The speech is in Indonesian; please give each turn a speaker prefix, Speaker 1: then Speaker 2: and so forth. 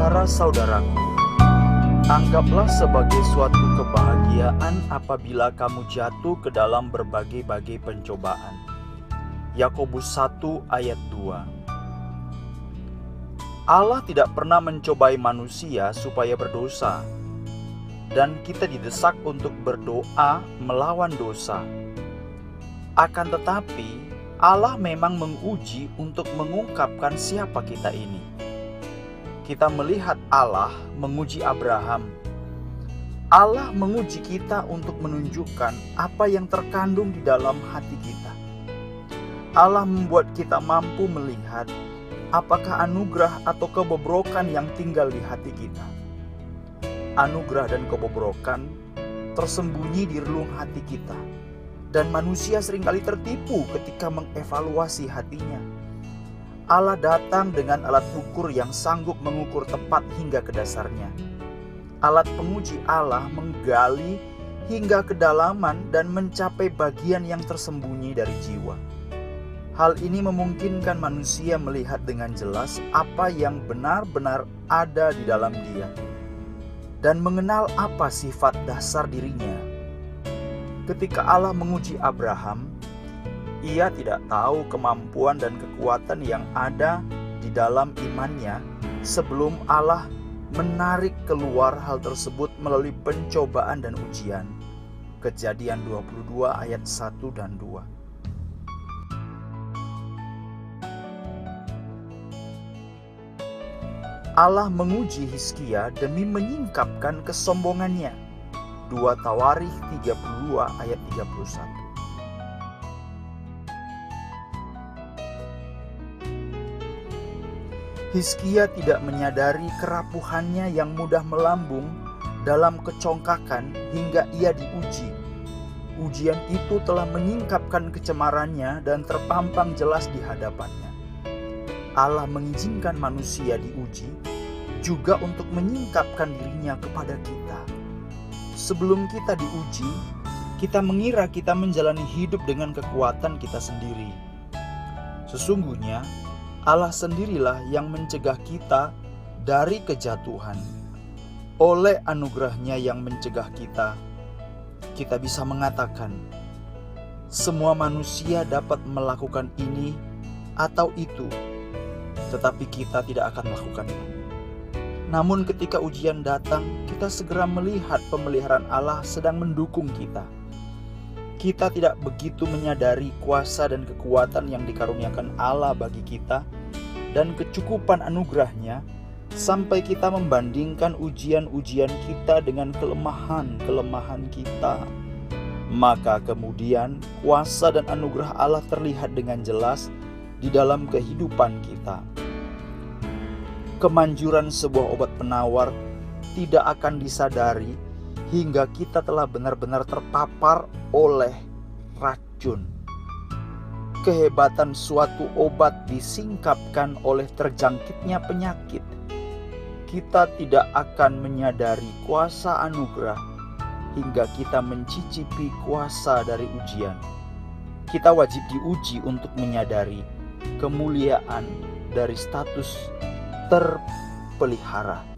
Speaker 1: Saudara-saudaraku, anggaplah sebagai suatu kebahagiaan apabila kamu jatuh ke dalam berbagai-bagai pencobaan. Yakobus 1 ayat 2. Allah tidak pernah mencobai manusia supaya berdosa, dan kita didesak untuk berdoa melawan dosa. Akan tetapi, Allah memang menguji untuk mengungkapkan siapa kita ini. Kita melihat Allah menguji Abraham. Allah menguji kita untuk menunjukkan apa yang terkandung di dalam hati kita. Allah membuat kita mampu melihat apakah anugerah atau kebobrokan yang tinggal di hati kita. Anugerah dan kebobrokan tersembunyi di relung hati kita, dan manusia seringkali tertipu ketika mengevaluasi hatinya. Allah datang dengan alat ukur yang sanggup mengukur tepat hingga ke dasarnya. Alat penguji Allah menggali hingga kedalaman dan mencapai bagian yang tersembunyi dari jiwa. Hal ini memungkinkan manusia melihat dengan jelas apa yang benar-benar ada di dalam dia, dan mengenal apa sifat dasar dirinya. Ketika Allah menguji Abraham, Ia tidak tahu kemampuan dan kekuatan yang ada di dalam imannya sebelum Allah menarik keluar hal tersebut melalui pencobaan dan ujian. Kejadian 22 ayat 1 dan 2. Allah menguji Hizkia demi menyingkapkan kesombongannya. 2 Tawarikh 32 ayat 31. Hizkia tidak menyadari kerapuhannya yang mudah melambung dalam kecongkakan hingga ia diuji. Ujian itu telah menyingkapkan kecemarannya dan terpampang jelas di hadapannya. Allah mengizinkan manusia diuji juga untuk menyingkapkan dirinya kepada kita. Sebelum kita diuji, kita mengira kita menjalani hidup dengan kekuatan kita sendiri. Sesungguhnya, Allah sendirilah yang mencegah kita dari kejatuhan. Oleh anugerahnya yang mencegah kita, kita bisa mengatakan, semua manusia dapat melakukan ini atau itu, tetapi kita tidak akan melakukannya. Namun ketika ujian datang, kita segera melihat pemeliharaan Allah sedang mendukung kita. Kita tidak begitu menyadari kuasa dan kekuatan yang dikaruniakan Allah bagi kita dan kecukupan anugerahnya sampai kita membandingkan ujian-ujian kita dengan kelemahan-kelemahan kita. Maka kemudian kuasa dan anugerah Allah terlihat dengan jelas di dalam kehidupan kita. Kemanjuran sebuah obat penawar tidak akan disadari hingga kita telah benar-benar terpapar oleh racun. Kehebatan suatu obat disingkapkan oleh terjangkitnya penyakit. Kita tidak akan menyadari kuasa anugerah hingga kita mencicipi kuasa dari ujian. Kita wajib diuji untuk menyadari kemuliaan dari status terpelihara.